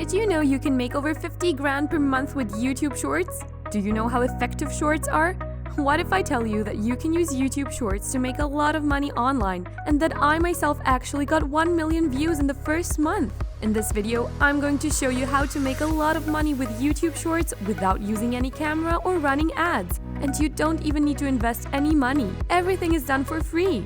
Did you know you can make over 50 grand per month with YouTube Shorts? Do you know how effective Shorts are? What if I tell you that you can use YouTube Shorts to make a lot of money online, and that I myself actually got 1 million views in the first month? In this video, I'm going to show you how to make a lot of money with YouTube Shorts without using any camera or running ads. And you don't even need to invest any money. Everything is done for free.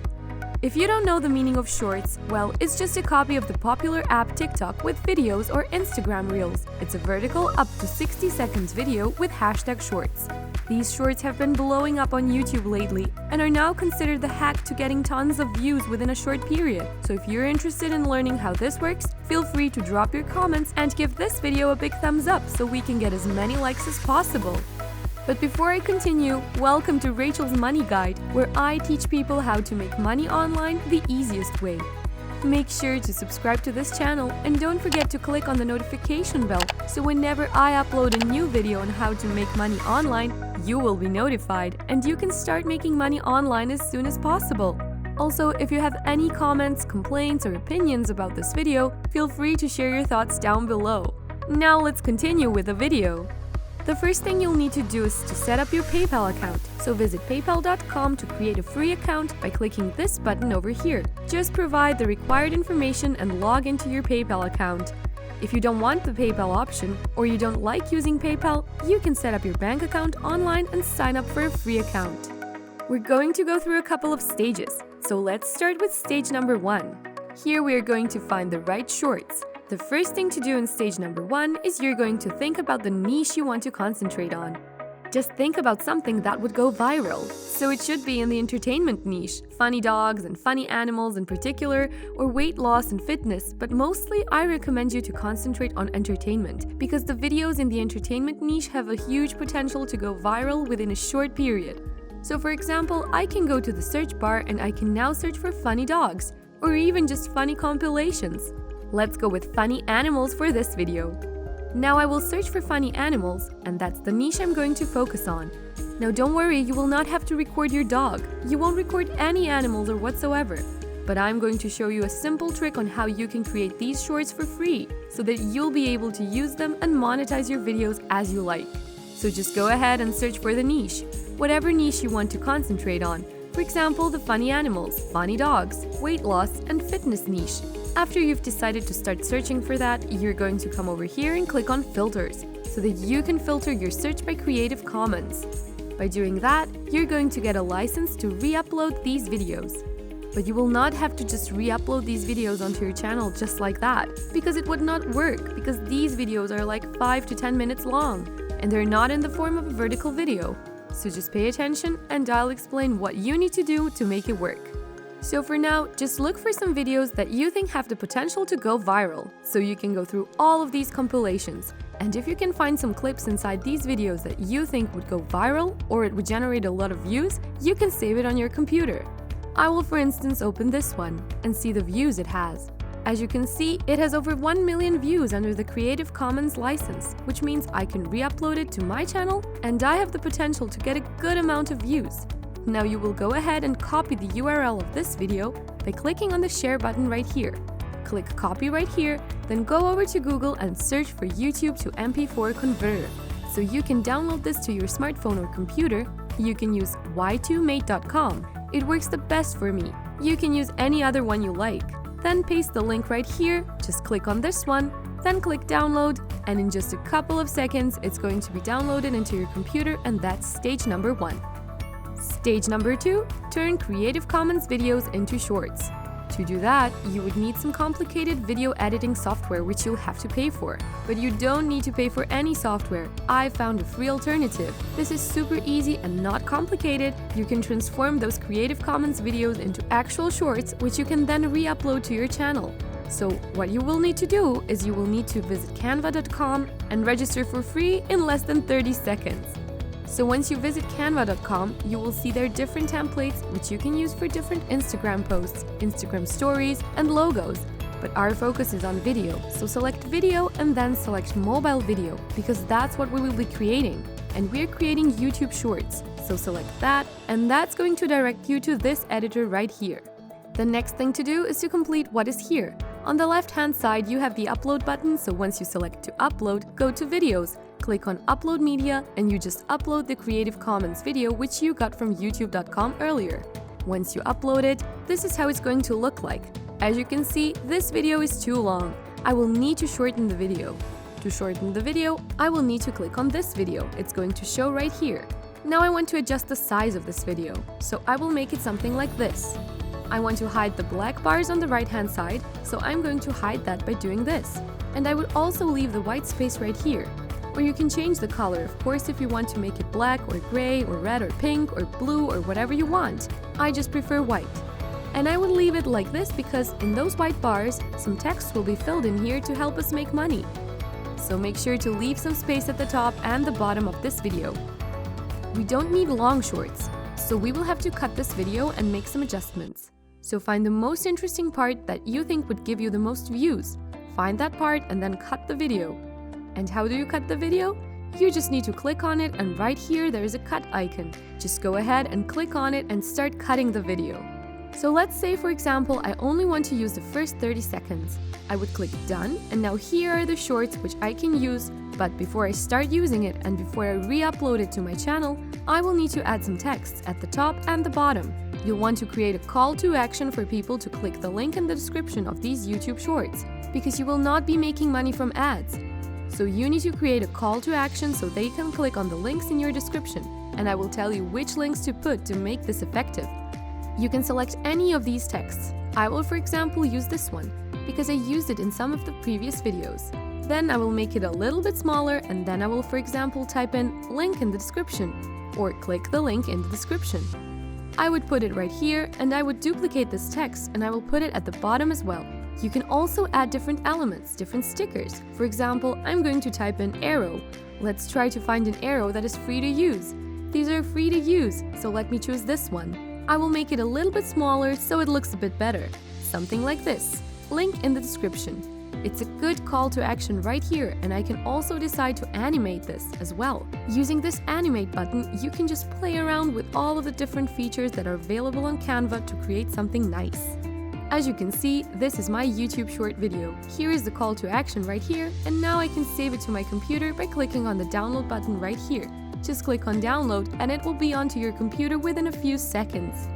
If you don't know the meaning of Shorts, well, it's just a copy of the popular app TikTok with videos or Instagram Reels. It's a vertical up to 60 seconds video with hashtag Shorts. These shorts have been blowing up on YouTube lately and are now considered the hack to getting tons of views within a short period. So if you're interested in learning how this works, feel free to drop your comments and give this video a big thumbs up so we can get as many likes as possible. But before I continue, welcome to Rachel's Money Guide, where I teach people how to make money online the easiest way. Make sure to subscribe to this channel and don't forget to click on the notification bell so whenever I upload a new video on how to make money online, you will be notified and you can start making money online as soon as possible. Also, if you have any comments, complaints, or opinions about this video, feel free to share your thoughts down below. Now let's continue with the video. The first thing you'll need to do is to set up your PayPal account. So visit paypal.com to create a free account by clicking this button over here. Just provide the required information and log into your PayPal account. If you don't want the PayPal option or you don't like using PayPal, you can set up your bank account online and sign up for a free account. We're going to go through a couple of stages. So let's start with stage number 1. Here we are going to find the right shorts. The first thing to do in stage number 1 is you're going to think about the niche you want to concentrate on. Just think about something that would go viral. So it should be in the entertainment niche, funny dogs and funny animals in particular, or weight loss and fitness, but mostly I recommend you to concentrate on entertainment, because the videos in the entertainment niche have a huge potential to go viral within a short period. So for example, I can go to the search bar and I can now search for funny dogs, or even just funny compilations. Let's go with funny animals for this video. Now I will search for funny animals, and that's the niche I'm going to focus on. Now don't worry, you will not have to record your dog. You won't record any animals or whatsoever. But I'm going to show you a simple trick on how you can create these shorts for free, so that you'll be able to use them and monetize your videos as you like. So just go ahead and search for the niche, whatever niche you want to concentrate on. For example, the funny animals, funny dogs, weight loss, and fitness niche. After you've decided to start searching for that, you're going to come over here and click on Filters, so that you can filter your search by Creative Commons. By doing that, you're going to get a license to re-upload these videos. But you will not have to just re-upload these videos onto your channel just like that, because it would not work, because these videos are like 5 to 10 minutes long, and they're not in the form of a vertical video. So just pay attention and I'll explain what you need to do to make it work. So for now, just look for some videos that you think have the potential to go viral, so you can go through all of these compilations. And if you can find some clips inside these videos that you think would go viral or it would generate a lot of views, you can save it on your computer. I will, for instance, open this one and see the views it has. As you can see, it has over 1 million views under the Creative Commons license, which means I can re-upload it to my channel and I have the potential to get a good amount of views. Now you will go ahead and copy the URL of this video by clicking on the share button right here. Click copy right here, then go over to Google and search for YouTube to MP4 converter. So you can download this to your smartphone or computer. You can use y2mate.com. It works the best for me. You can use any other one you like. Then paste the link right here, just click on this one, then click download, and in just a couple of seconds it's going to be downloaded into your computer, and that's stage number 1. Stage number 2, turn Creative Commons videos into shorts. To do that, you would need some complicated video editing software which you'll have to pay for. But you don't need to pay for any software. I found a free alternative. This is super easy and not complicated. You can transform those Creative Commons videos into actual shorts, which you can then re-upload to your channel. So what you will need to do is you will need to visit canva.com and register for free in less than 30 seconds. So once you visit canva.com, you will see their different templates which you can use for different Instagram posts, Instagram stories, and logos. But our focus is on video, so select video and then select mobile video, because that's what we will be creating. And we're creating YouTube Shorts, so select that, and that's going to direct you to this editor right here. The next thing to do is to complete what is here. On the left-hand side, you have the upload button, so once you select to upload, go to videos, click on upload media, and you just upload the Creative Commons video which you got from youtube.com earlier. Once you upload it, this is how it's going to look like. As you can see, this video is too long. I will need to shorten the video. To shorten the video, I will need to click on this video. It's going to show right here. Now I want to adjust the size of this video, so I will make it something like this. I want to hide the black bars on the right-hand side, so I'm going to hide that by doing this. And I would also leave the white space right here. Or you can change the color, of course, if you want to make it black or gray or red or pink or blue or whatever you want. I just prefer white. And I would leave it like this because in those white bars, some text will be filled in here to help us make money. So make sure to leave some space at the top and the bottom of this video. We don't need long shorts, so we will have to cut this video and make some adjustments. So find the most interesting part that you think would give you the most views. Find that part and then cut the video. And how do you cut the video? You just need to click on it, and right here there is a cut icon. Just go ahead and click on it and start cutting the video. So let's say, for example, I only want to use the first 30 seconds. I would click done, and now here are the shorts which I can use, but before I start using it and before I re-upload it to my channel, I will need to add some text at the top and the bottom. You'll want to create a call to action for people to click the link in the description of these YouTube shorts, because you will not be making money from ads. So you need to create a call to action so they can click on the links in your description, and I will tell you which links to put to make this effective. You can select any of these texts. I will, for example, use this one, because I used it in some of the previous videos. Then I will make it a little bit smaller, and then I will, for example, type in link in the description, or click the link in the description. I would put it right here, and I would duplicate this text, and I will put it at the bottom as well. You can also add different elements, different stickers. For example, I'm going to type in arrow. Let's try to find an arrow that is free to use. These are free to use, so let me choose this one. I will make it a little bit smaller so it looks a bit better. Something like this. Link in the description. It's a good call to action right here, and I can also decide to animate this as well. Using this animate button, you can just play around with all of the different features that are available on Canva to create something nice. As you can see, this is my YouTube short video. Here is the call to action right here, and now I can save it to my computer by clicking on the download button right here. Just click on download and it will be onto your computer within a few seconds.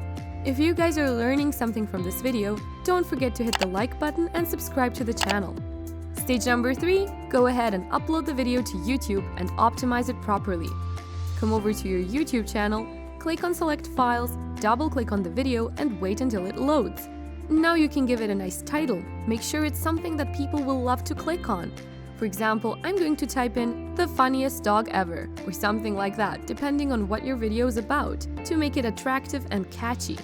If you guys are learning something from this video, don't forget to hit the like button and subscribe to the channel. Stage number 3, go ahead and upload the video to YouTube and optimize it properly. Come over to your YouTube channel, click on select files, double click on the video and wait until it loads. Now you can give it a nice title. Make sure it's something that people will love to click on. For example, I'm going to type in the funniest dog ever or something like that, depending on what your video is about, to make it attractive and catchy.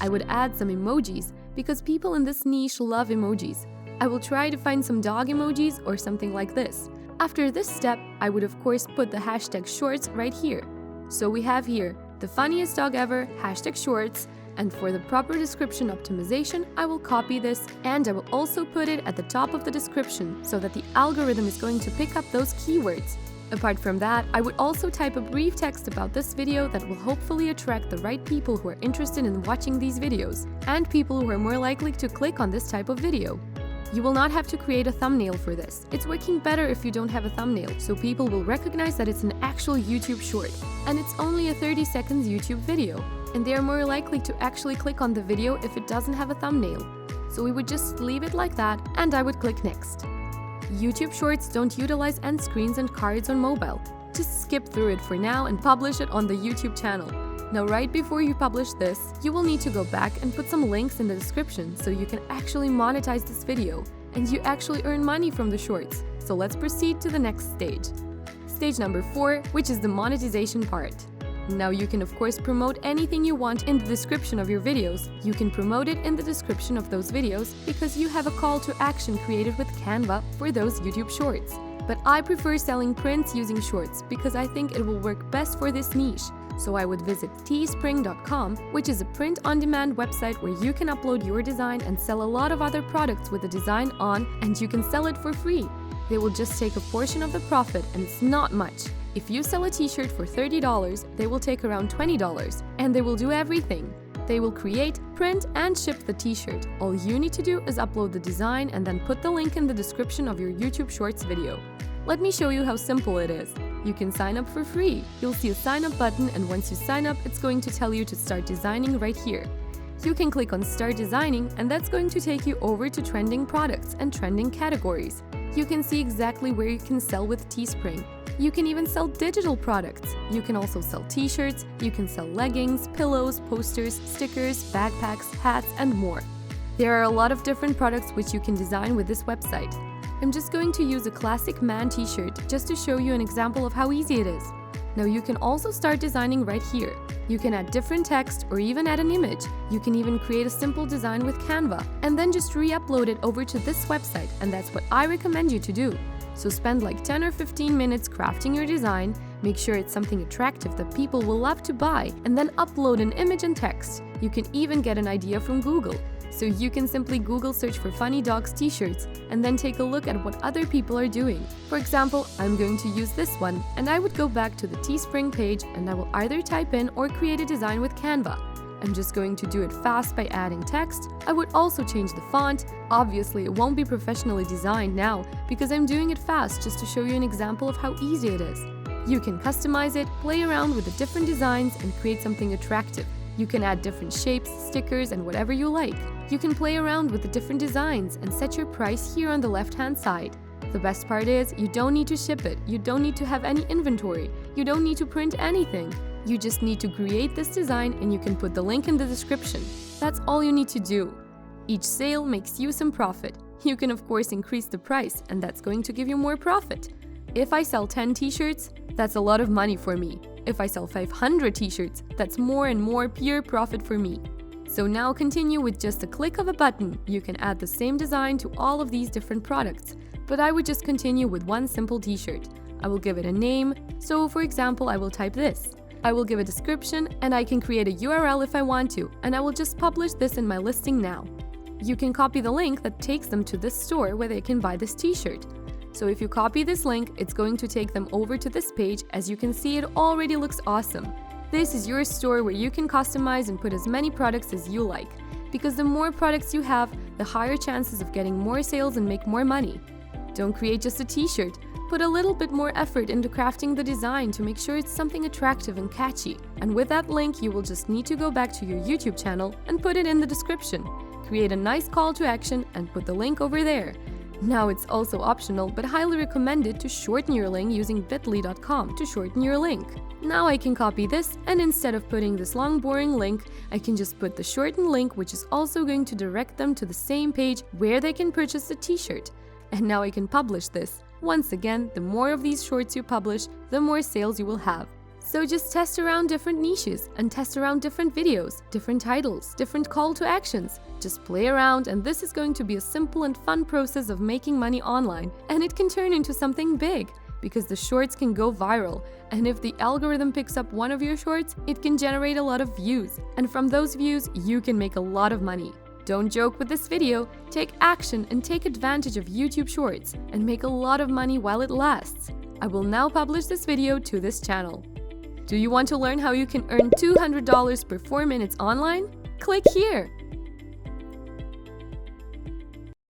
I would add some emojis because people in this niche love emojis. I will try to find some dog emojis or something like this. After this step, I would of course put the hashtag shorts right here. So we have here the funniest dog ever, hashtag shorts, and for the proper description optimization, I will copy this and I will also put it at the top of the description so that the algorithm is going to pick up those keywords. Apart from that, I would also type a brief text about this video that will hopefully attract the right people who are interested in watching these videos and people who are more likely to click on this type of video. You will not have to create a thumbnail for this. It's working better if you don't have a thumbnail, so people will recognize that it's an actual YouTube short and it's only a 30 seconds YouTube video. And they are more likely to actually click on the video if it doesn't have a thumbnail. So we would just leave it like that and I would click next. YouTube Shorts don't utilize end screens and cards on mobile. Just skip through it for now and publish it on the YouTube channel. Now right before you publish this, you will need to go back and put some links in the description so you can actually monetize this video and you actually earn money from the shorts. So let's proceed to the next stage. Stage number 4, which is the monetization part. Now you can of course promote anything you want in the description of your videos. You can promote it in the description of those videos because you have a call to action created with Canva for those YouTube shorts. But I prefer selling prints using shorts because I think it will work best for this niche. So I would visit teespring.com, which is a print-on-demand website where you can upload your design and sell a lot of other products with the design on, and you can sell it for free. They will just take a portion of the profit, and it's not much. If you sell a t-shirt for $30, they will take around $20, and they will do everything. They will create, print and ship the t-shirt. All you need to do is upload the design and then put the link in the description of your YouTube Shorts video. Let me show you how simple it is. You can sign up for free. You'll see a sign up button, and once you sign up, it's going to tell you to start designing right here. You can click on Start Designing, and that's going to take you over to trending products and trending categories. You can see exactly where you can sell with Teespring. You can even sell digital products. You can also sell t-shirts, you can sell leggings, pillows, posters, stickers, backpacks, hats, and more. There are a lot of different products which you can design with this website. I'm just going to use a classic man t-shirt just to show you an example of how easy it is. Now you can also start designing right here. You can add different text or even add an image. You can even create a simple design with Canva and then just re-upload it over to this website, and that's what I recommend you to do. So spend like 10 or 15 minutes crafting your design, make sure it's something attractive that people will love to buy, and then upload an image and text. You can even get an idea from Google. So you can simply Google search for funny dogs t-shirts and then take a look at what other people are doing. For example, I'm going to use this one, and I would go back to the Teespring page and I will either type in or create a design with Canva. I'm just going to do it fast by adding text. I would also change the font. Obviously, it won't be professionally designed now because I'm doing it fast just to show you an example of how easy it is. You can customize it, play around with the different designs, and create something attractive. You can add different shapes, stickers, and whatever you like. You can play around with the different designs and set your price here on the left-hand side. The best part is, you don't need to ship it, you don't need to have any inventory, you don't need to print anything. You just need to create this design and you can put the link in the description. That's all you need to do. Each sale makes you some profit. You can of course increase the price, and that's going to give you more profit. If I sell 10 t-shirts, that's a lot of money for me. If I sell 500 t-shirts, that's more and more pure profit for me. So now continue with just a click of a button. You can add the same design to all of these different products. But I would just continue with one simple t-shirt. I will give it a name. So for example, I will type this. I will give a description, and I can create a URL if I want to, and I will just publish this in my listing now. You can copy the link that takes them to this store where they can buy this t-shirt. So if you copy this link, it's going to take them over to this page. As you can see, it already looks awesome. This is your store where you can customize and put as many products as you like. Because the more products you have, the higher chances of getting more sales and make more money. Don't create just a t-shirt. Put a little bit more effort into crafting the design to make sure it's something attractive and catchy. And with that link, you will just need to go back to your YouTube channel and put it in the description. Create a nice call to action and put the link over there. Now it's also optional, but highly recommended to shorten your link using bit.ly.com to shorten your link. Now I can copy this, and instead of putting this long boring link, I can just put the shortened link, which is also going to direct them to the same page where they can purchase the t-shirt. And now I can publish this. Once again, the more of these shorts you publish, the more sales you will have. So just test around different niches and test around different videos, different titles, different call to actions. Just play around, and this is going to be a simple and fun process of making money online, and it can turn into something big because the shorts can go viral, and if the algorithm picks up one of your shorts, it can generate a lot of views, and from those views you can make a lot of money. Don't joke with this video, take action and take advantage of YouTube Shorts and make a lot of money while it lasts. I will now publish this video to this channel. Do you want to learn how you can earn $200 per 4 minutes online? Click here!